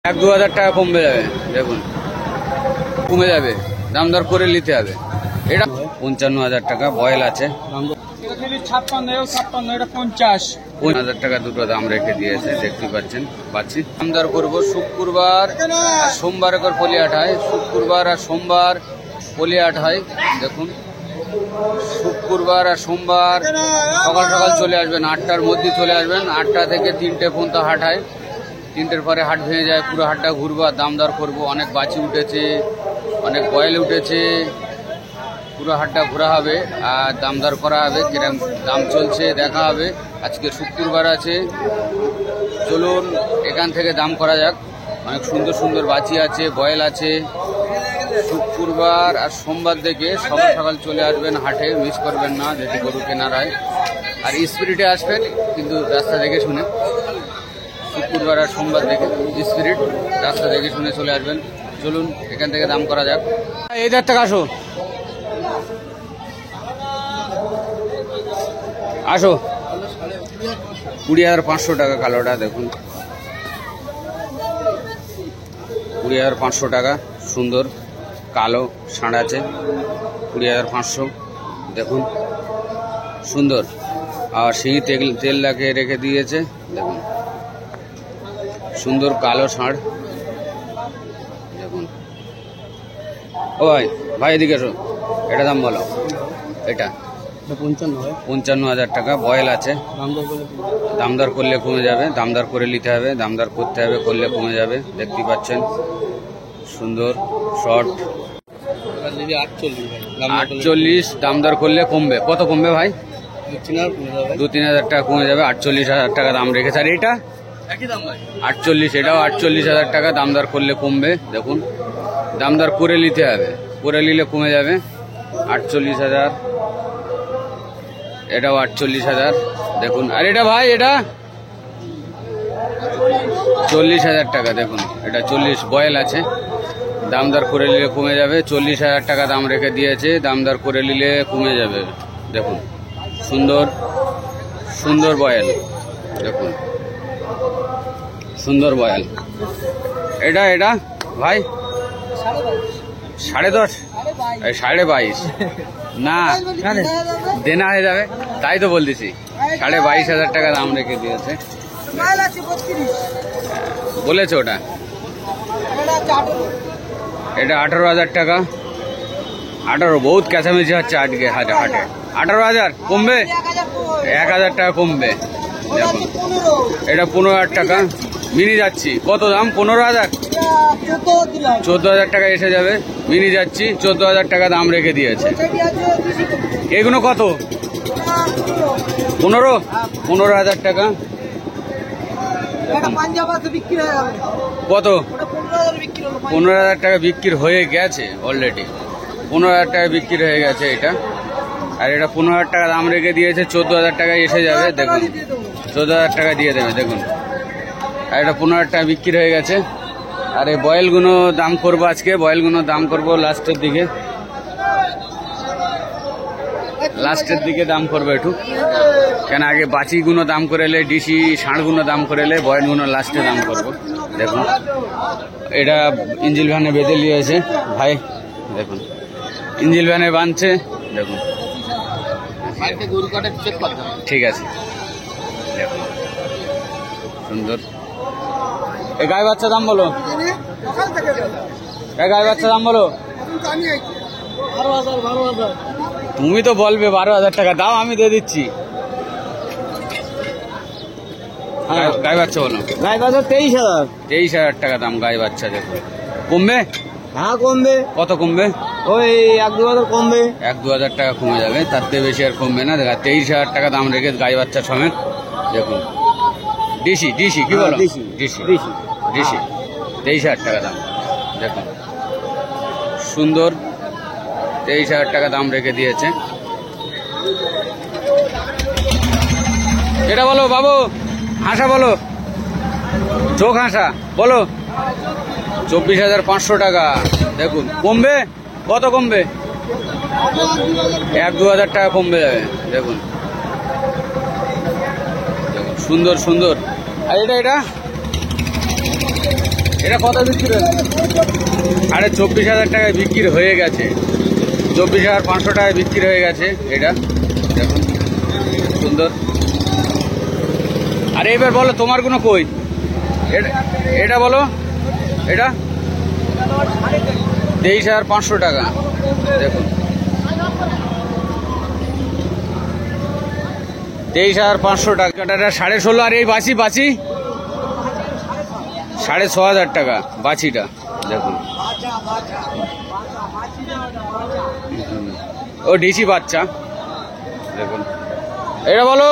1-2 হাজার টাকা কমবে যাবে, দেখুন কমে যাবে, দাম দর করে নিতে হবে। এটা 55,000 টাকা বয়েল আছে, 50,000 টাকা দুটো দাম রেখে দিয়েছে, দেখতে পাচ্ছেন। দাম দর করবো শুক্রবার আর সোমবার করে পলিহাট হয়, শুক্রবার আর সোমবার পলিহাট হয়। দেখুন শুক্রবার আর সোমবার সকাল সকাল চলে আসবেন, 8টার মধ্যে চলে আসবেন। 8টা থেকে 3টে পর্যন্ত হাট হয়, 3টের পরে হাট ভেঙে যায়, পুরো হাটটা ঘুরবো আর দাম দর করবো। অনেক বাছি উঠেছে, অনেক বয়েল উঠেছে, পুরো হাটটা ঘোরা হবে আর দাম দর করা হবে, কিরকম দাম চলছে দেখা হবে। আজকে শুক্রবার আছে, চলুন এখান থেকে দাম করা যাক। অনেক সুন্দর সুন্দর বাছি আছে, বয়েল আছে। শুক্রবার আর সোমবার থেকে সকাল সকাল চলে আসবেন হাটে, মিস করবেন না যদি গরু কেনার হয়। আর স্পিরিটে আসবেন, কিন্তু রাস্তা দেখে শুনে। শুক্রবার আর সোমবার থেকে স্পিরিট রাস্তা দেখে শুনে চলে আসবেন। চলুন এখান থেকে দাম করা যাক। 1,000 টাকা আসো, আসো। 20,500 টাকা কালোটা, দেখুন 20,500 টাকা, সুন্দর কালো ষাঁড় আছে, 20,500 দেখুন, সুন্দর। আর সেই তেল লাগিয়ে রেখে দিয়েছে, দেখুন সুন্দর কালো ষাঁড়, দেখুন। ও ভাই, ভাই এদিকে এসো, এটা দাম বলো। এটা 55,000 টাকা বয়েল আছে, দাম দর করলে কমে যাবে, দাম দর করে নিতে হবে, দাম দর করতে হবে, করলে কমে যাবে। দেখতে পাচ্ছেন সুন্দর শর্ট, 48 দাম দর করলে কমবে। কত কমবে ভাই? 2-3 হাজার টাকা কমে যাবে, 48,000 টাকা দাম রেখেছে। আর এটা 48, এটাও 48,000 টাকা, দাম দর করলে কমবে। দেখুন দাম দর করে নিতে হবে, করে নিলে কমে যাবে। 48,000, এটাও 48,000 দেখুন। আর এটা ভাই, এটা 40,000 টাকা, দেখুন এটা 40 বয়েল আছে, দাম দর করে নিলে কমে যাবে। 40,000 টাকা দাম রেখে দিয়েছে, দাম দর করে নিলে কমে যাবে। দেখুন সুন্দর সুন্দর বয়েল, দেখুন সুন্দর বয়েল। এটা এটা ভাই 10.5, 22.5 না দেনা হয়ে যাবে, তাই তো বলতেছি। 22,500 টাকা দাম রেখে দিয়েছে, বলেছে ওটা। এটা 18,000 টাকা, 18 বহুত কাছামেছি হচ্ছে আজকে হাটে। 18,000 কমবে, 1,000 টাকা কমবে। দেখুন এটা 15,000 টাকা, মিনি যাচ্ছি। কত দাম? 15,000, 14,000 টাকা এসে যাবে। মিনি যাচ্ছি 14,000 টাকা দাম রেখে দিয়েছে। এগুলো কত? 15,000 টাকা। কত? 15,000 টাকা বিক্রি হয়ে গেছে অলরেডি, 15,000 টাকা বিক্রি হয়ে গেছে এটা। আর এটা 15,000 টাকা দাম রেখে দিয়েছে, 14,000 টাকায় এসে যাবে। দেখুন 14,000 টাকা দিয়ে দেবে, দেখুন। আর এটা 15,000 টাকা বিক্রি হয়ে গেছে। আর এই বয়েলগুলো দাম করবো আজকে, বয়েলগুলো দাম করবো লাস্টের দিকে, লাস্টের দিকে দাম করবো একটু, কেন আগে বাচিগুলো দাম করে এলে, ডিসি ষাঁড়গুলো দাম করে এলে, বয়েলগুলো লাস্টে দাম করবো। দেখুন এটা ইঞ্জিল ভ্যানে বেঁধে নিয়েছে ভাই, দেখুন ইঞ্জিল ভ্যানে বাঁধছে, দেখুন ঠিক আছে। দেখুন সুন্দর। এই গায়ে বাচ্চা দাম বলো, এই গায়ে বাচ্চা দাম বলো। তুমি তো বলবে 12,000 টাকা দাও, আমি দিয়ে দিচ্ছি। গায়ে বাচ্চা বলো। গায়ে বাচ্চা 23,000, 23,000 টাকা দাম গায়ে বাচ্চা। দেখো কমবে, হ্যাঁ কমবে। কত কমবে? ওই 1-2 কমবে, 1-2 টাকা কমে যাবে, তার থেকে বেশি আর কমবে না। দেখা 23,000 টাকা দাম রেখে গায়ে বাচ্চা সমেত। দেখুন ডিসি, ডিসি কি বলো? ডিসি, ডিসি 23,000 টাকা দাম। দেখুন সুন্দর, 23,000 টাকা দাম রেখে দিয়েছে। এটা বলো বাবু, হাসা বলো, চোখ হাসা বলো। 24,500 টাকা। দেখুন কমবে, কত কমবে? 1-2 টাকা কমবে যাবে। দেখুন সুন্দর সুন্দর। আর এটা এটা এটা কত বিক্রি হয়েছে? 24,000 টাকায় বিক্রি হয়ে গেছে। 24,500 টাকায় বিক্রি হয়ে গেছে। এটা দেখুন সুন্দর। আরে এবার বলো তোমার কোনো কই, এটা বলো, এটা 23,500 টাকা। দেখুন 23,500 টাকা। এটা 16.5। আর এই বাছি 6,500 টাকা বাছিটা। দেখুন ও ডিসি বাচ্চা। দেখুন এটা বলো,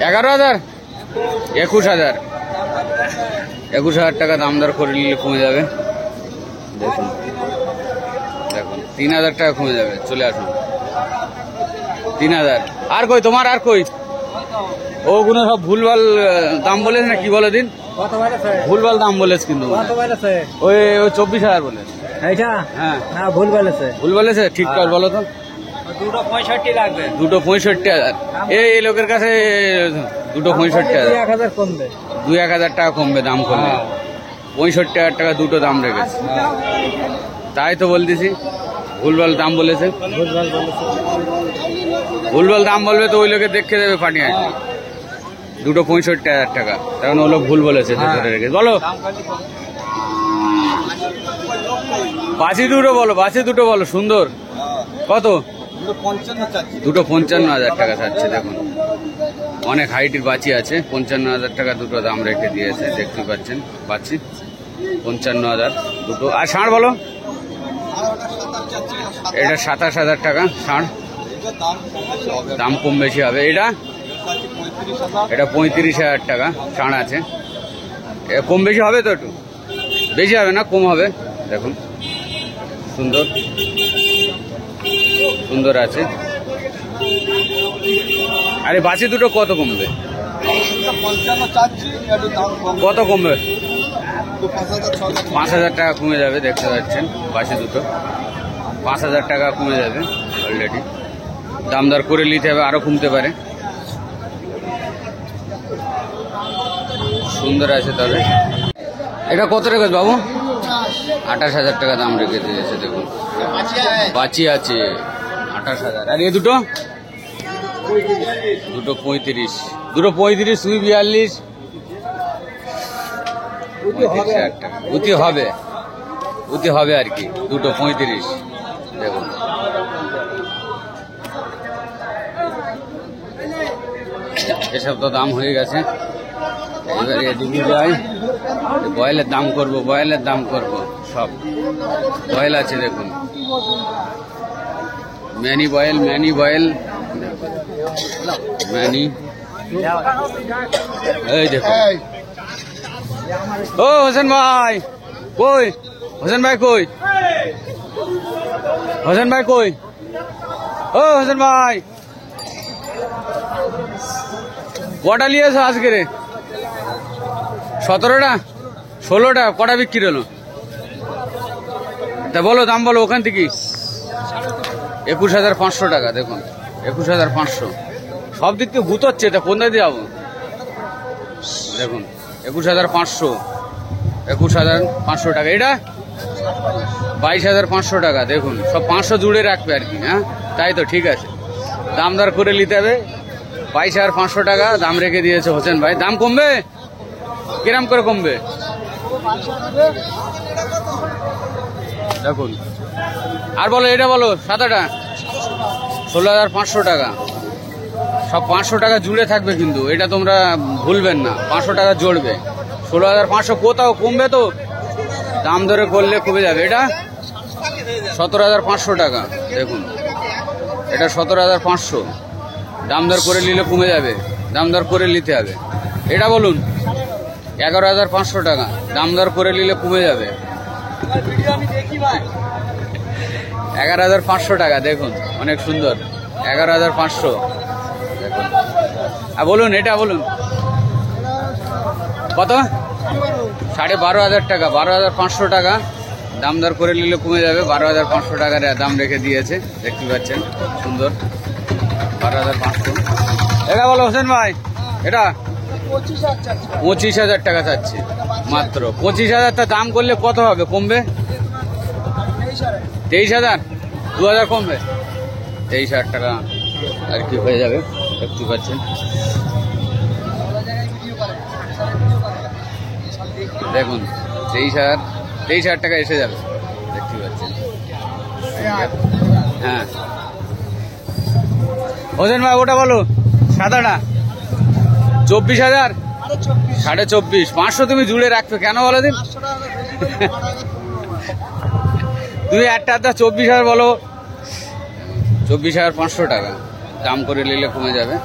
11,000, 21,000। 21,000 টাকা দাম দর করে নিলে কমে যাবে। দেখুন 3,000 টাকা কমে যাবে। চলে আসুন 3,000। আর কই তোমার, আর কই? ওগুলো সব ভুলভাল দাম বলেছে না, কি বলে দিন, ভুলভাল দাম বলেছে কিন্তু ওই 24,000 বলে। হ্যাঁ ভুল বলেছে। ঠিক কর বলো তো। 265 লাগবে। 265,000। এই লোকের কাছে 265,000। 2-1,000 টাকা কমবে দাম করলে। 65,000 টাকা দুটো দাম রেখেছে। তাই তো বলতেছি ভুলভাল দাম বলেছে। ভুলভাল দাম বলবে তো ওই লোকে দেখে দেবে পাঠিয়ে। 265,000 টাকা, কারণ ও লোক ভুল বলেছে। ধরে রেখে বলো, বাছি দুটো বলো, বাছি দুটো বলো। সুন্দর কত? 255,000 টাকা চাচ্ছে। দেখুন অনেক হাইটের বাছি আছে। 55,000 টাকা দুটো দাম রেখে দিয়েছে, দেখতে পাচ্ছেন। বাছি 55,000 দুটো। আর ষাঁড় বলো, এটা 27,000 টাকা ষাঁড়। দাম কম বেশি হবে। এটা 35,000 টাকা ষাঁড় আছে। কম বেশি হবে তো, একটু বেশি হবে না, কম হবে। দেখুন সুন্দর সুন্দর আছে। আরে বাছি দুটো কত কমবে? কত কমবে? 5,000 টাকা কমে যাবে। দেখতে পাচ্ছেন বাছি দুটো 5,000 টাকা কমে যাবে অলরেডি। দাম দর করে নিতে হবে, আরো কমতে পারে। সুন্দর আছে তবে। এটা কত রেখেছ বাবু? 28,000 টাকা দাম রেখে দিয়েছে। দেখুন বাছি আছে 28,000। আর এ দুটো 35, 35, তুই 42, 35,000 টাকা। উতি হবে আর কি। দুটো 35। দেখুন এসব তো দাম হয়ে গেছে। এবারে এদিকে যাই, বয়েলের দাম করব, বয়েলের দাম করব। সব বয়েল আছে। দেখুন ম্যানি বয়েল, ম্যানি এই দেখুন। ও হোসেন ভাই কই? হোসেন ভাই কই? হোসেন ভাই কই? ও হোসেন ভাই কটা নিয়েছ আজকে রে? 17টা 16টা? কটা বিক্রি হলো? তা বলো দাম বলো ওখান থেকে। 21,500 টাকা। দেখুন 21,500। সব দিক থেকে গুতোচ্ছে, তা কোন দিকে যাবো? দেখুন 21,500, 21,500 টাকা। এটা 22,500 টাকা। দেখুন সব 500 জুড়ে রাখবে আর কি। হ্যাঁ তাই তো, ঠিক আছে। দাম দর করে নিতে হবে। 22,500 টাকা দাম রেখে দিয়েছে হোসেন ভাই। দাম কমবে? কিরাম করে কমবে? দেখুন আর বলো, এটা বলো সাদাটা 16,500 টাকা। সব 500 টাকা জুড়ে থাকবে কিন্তু, এটা তোমরা ভুলবেন না। 500 টাকা জুড়বে। 16,500 কোথাও কমবে তো, দাম ধরে করলে কমে যাবে। এটা 17,500 টাকা। দেখুন এটা 17,500। দাম দর করে নিলে কমে যাবে, দাম দর করে নিতে হবে। এটা বলুন 11,500 টাকা। দাম দর করে নিলে কমে যাবে। 11,500 টাকা। দেখুন অনেক সুন্দর। 11,500। দেখুন আর বলুন, এটা বলুন কত? 12,500 টাকা। 12,500 টাকা। দাম দর করে নিলে কমে যাবে। 12,500 টাকার দাম রেখে দিয়েছে, দেখতে পাচ্ছেন। সুন্দর 12,500। এটা বলো হোসেন ভাই, এটা 25,000 টাকা চাচ্ছি মাত্র। 25,000 টা দাম করলে কত হবে, কমবে? 23,000, 2,000 কমবে। 23,000 টাকা আর কি হয়ে যাবে, দেখতে পাচ্ছেন। দেখুন 23,000 টাকা এসে যাবে, দেখতে পাচ্ছেন। হ্যাঁ হোসেন ভাই ওটা বলো, সাদাটা 24,000, 24,500। 500 তুমি জুড়ে রাখছো কেন বলো দিন? তুমি একটা 24,000 বলো। 24,500 টাকা দাম করে নিলে কমে যাবে,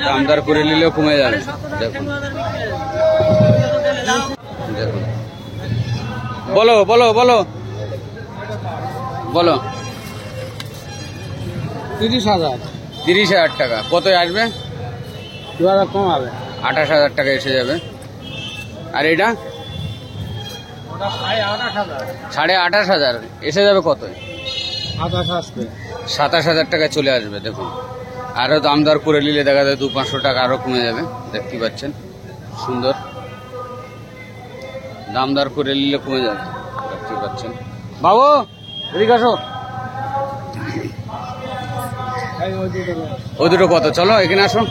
দামদার করে নিলেও কমে যাবে। দেখুন দেখুন, বলো বলো বলো বলো। 30,000, 30,000 টাকা কত আসবে? 2,000 কম হবে। 28,000 টাকা এসে যাবে। আর এটা ওটা 28,000, 28,500 এসে যাবে কত? 28 আসবে। 27,000 টাকায় চলে আসবে। দেখুন আরো দামদার করে নিলে দেখা যায় 200-500 টাকা আরো কমে যাবে, দেখতে পাচ্ছেন। সুন্দর দামদার করে নিলে কমে যাবে, দেখতে পাচ্ছেন। বাবু এদিকে আসো, ওই দুটো কত? চলো এখানে আসো,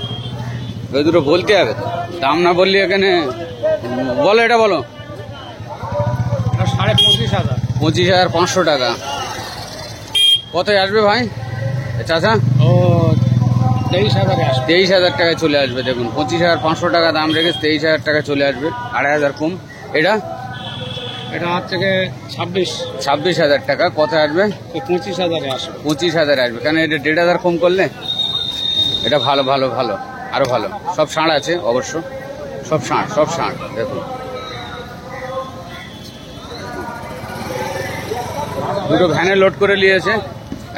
ওই দুটো বলতে হবে তো, দাম না বললে এখানে বলো। এটা বলো 25,000, 25,500 টাকা কত আসবে ভাই চাচা? ও 23,000 আসবে। 23,000 টাকায় চলে আসবে। দেখুন 25,500 টাকা দাম রেখে 23,000 টাকা চলে আসবে, 2,500 কম। এটা এটা হচ্ছে 26,000 টাকা কত আসবে? 25,000 আসবে। 25,000 আসবে, কেন এটা 1,500 কম করলে? এটা ভালো ভালো ভালো, আরো ভালো। সব ষাঁড় আছে অবশ্য, সব ষাঁড়, সব ষাঁড়। দেখুন দুটো ভ্যানে লোড করে নিয়েছে,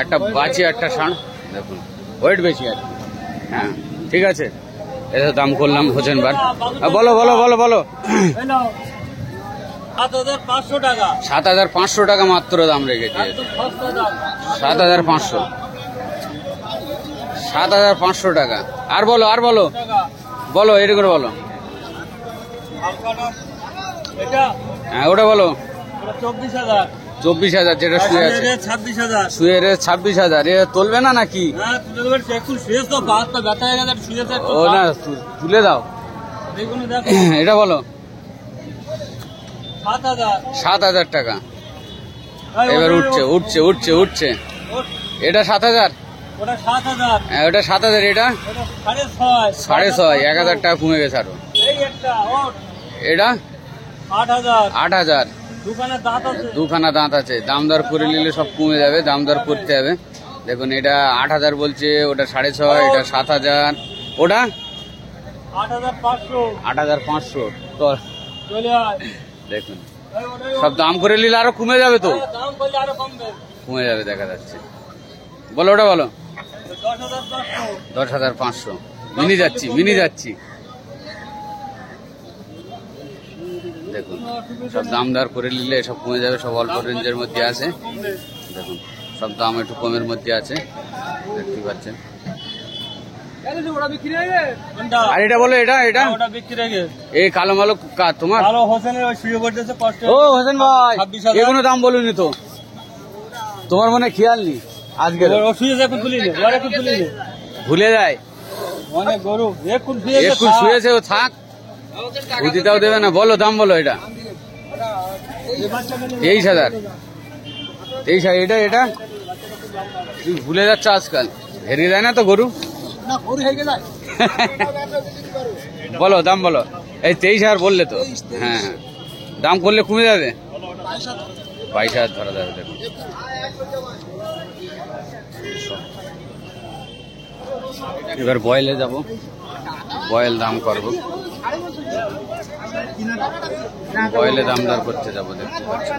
একটা বাঁচি একটা ষাঁড়। দেখুন ওয়েট বেশি আর কি। হ্যাঁ ঠিক আছে, এটা দাম করলাম হোসেন বার। বলো বলো বলো বলো। 7,500 টাকা, 7,500 টাকা মাত্র দাম রেখেছে। 7,500, 7,500 টাকা। আর বলো আর বলো বলো, এটা করে বলো। এটা হ্যাঁ ওটা বলো। 24,000, 24,000 যেটা শুয়ে আছে, 26,000। শুয়ে 26,000। এ তুলবে না নাকি? হ্যাঁ তুলে দেবেন, একটু শুয়েছ তো, বাসটা ব্যথা হয়ে গেছে, শুয়েছে একটু। ও না তুলে দাও। দেখুন দেখো, এটা বলো 7,000। 7,000 টাকা। এবার উঠছে উঠছে উঠছে উঠছে। এটা 7,000, ওটা 7,000, হ্যাঁ ওটা 7,000। এটা ওটা 6,500, 6,500, 1,000 টাকা কমে গেছে আরো। এই একটা ওট এটা 8,000। 8,000। দোকানের দাঁত আছে, দুখানা দাঁত আছে, দাম দর করে নিলে সব কমে যাবে, দাম দর করতে হবে। দেখুন এটা 8,000 বলছে, ওটা 6,500, এটা 7,000, ওটা 8,500। 8,500। তো চলে আয়। দেখুন সব দাম করে নিলে আরো কমে যাবে তো, দাম করলে আরো কমবে। কমে যাবে দেখা যাচ্ছে। বলো ওটা বলো। 10,500। 10,500। মিনি যাচ্ছি মিনি যাচ্ছি। দেখুন সব দাম দর করে নিলে সব কমে যাবে, সব অল্প রেঞ্জের মধ্যে আছে। দেখুন সব দাম একটু কমের মধ্যে আছে, দেখতে পাচ্ছেন। ওটা বিক্রি হয়ে গেছে। কোনটা? আর এটা বলো, এটা এটা ওটা বিক্রি হয়ে গেছে। এই কালো মালো তোমার? ভালো হোসেনের ওই শুয়ে পড়তেছে কষ্ট। ও হোসেন ভাই 26,000। এগুলো দাম বলুনি তো, তোমার মনে খেয়াল নি আজকে? ও শুয়েছে, এখন তুলিলে, ওর এখন তুলিলে। ভুলে যায়, অনেক গরু এখন শুয়েছে। একটু শুয়েছে ও থাক, বুদ্ধিটাও দেবে না। বলো দাম বলো। এটা 23,000। 23,000। এটা এটা তুই ভুলে যাচ্ছ আজকাল, হেরিয়ে যায় না তো গরু। বলো দাম বলো। এই 23,000 বললে তো, হ্যাঁ হ্যাঁ দাম করলে কমে যাবে। 22,000 ধরা যাবে। দেখুন এবার বয়েলে যাব, বয়েল দাম করবো, বয়েলে দাম দর করতে যাবো, দেখতে পাচ্ছি।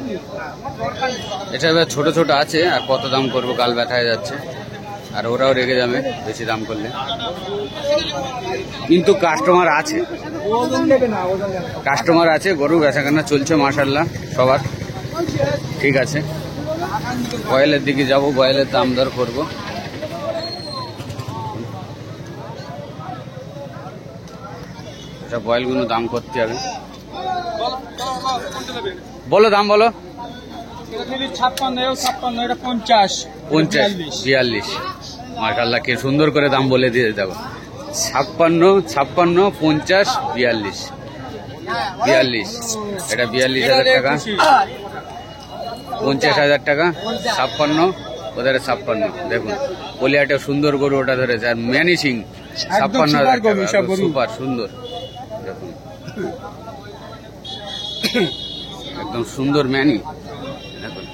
এটা এবার ছোট ছোট আছে, আর কত দাম করবো, গাল ব্যথা হয়ে যাচ্ছে, আর ওরাও রেগে যাবে বেশি দাম করলে। কিন্তু কাস্টমার আছে, কাস্টমার আছে, গরু বেচাকেনা চলছে মাশাআল্লাহ সবার ঠিক আছে। বয়েলের দিকে যাব, বয়েলের দাম দর করবো। আচ্ছা বয়েলগুলো দাম করতে হবে, বলো দাম বলো। এটা দিলি 56, 56, এটা 50, 50, 42। মাশাআল্লাহ কি সুন্দর করে দাম বলে দিয়ে দেখো। 56, 56, 50, 42, 42। এটা 42,000 টাকা, 50,000 টাকা, 56, ওদের 56। দেখুন পলিয়াটা সুন্দর গরু ওটা ধরেছে, আর ম্যানিসিং 56,000 টাকা, সুপার সুন্দর। দেখুন একদম সুন্দর ম্যানি। দেখুন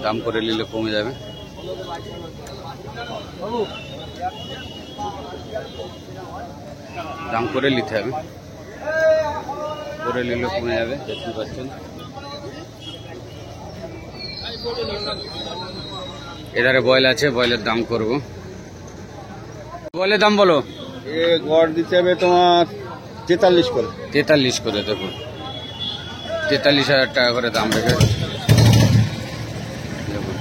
দাম করে নিলে কমে যাবে। দাম করে নিতে হবে, করে নিলে কমে যাবে, দেখতে পাচ্ছেন। এধারে বয়েল আছে, বয়েলের দাম করব। বয়েলের দাম বলো। এ গড় দিতে হবে তোমার 43 করে। 43 করে, দেখুন 43,000 টাকা করে দাম রেখে। দেখুন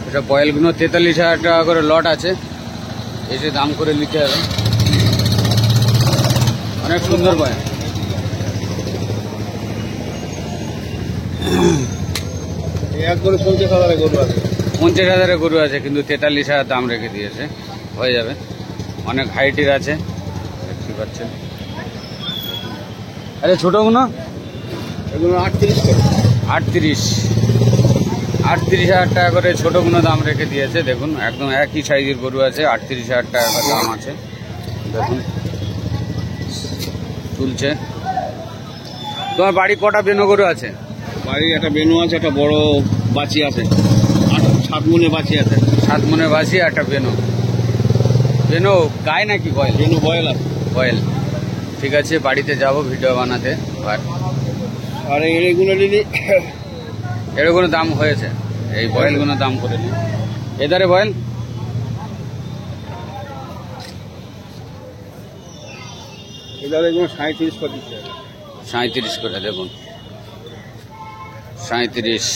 এটা বয়েলগুলো 43,000 টাকা করে লট আছে, এসে দাম করে নিতে হবে। অনেক সুন্দর বয়েল। এক করে 50,000 গরু আছে। 50,000 গরু আছে, কিন্তু 43,000 দাম রেখে দিয়েছে, হয়ে যাবে। অনেক হাইটের আছে, দেখতে পাচ্ছেন। আরে ছোটগুলো এগুলো 38 করে। 38,000 টাকা করে ছোটগুলো দাম রেখে দিয়েছে। দেখুন একদম একই সাইজের গরু আছে, 38,000 টাকা করে দাম আছে। দেখুন তুলছে। তোমার বাড়ি কটা বেনো গরু আছে? বাড়ি একটা বেনু আছে, একটা বড় বাছি আছে, 7 মনে বাছি আছে। 7 মনে বাসি, একটা বেনো। বেনো গায়ে নাকি বয়েল? বেনু বয়েল আছে। বয়েল। ঠিক আছে, বাড়িতে যাব ভিডিও বানাতে। আর এগুলো নিলি এরকম দাম হয়েছে, এই বয়েলগুলো দাম করে নিই। এধারে বয়েল এগুলো 37 করে দিতে হবে। 37 করে, দেখুন 37।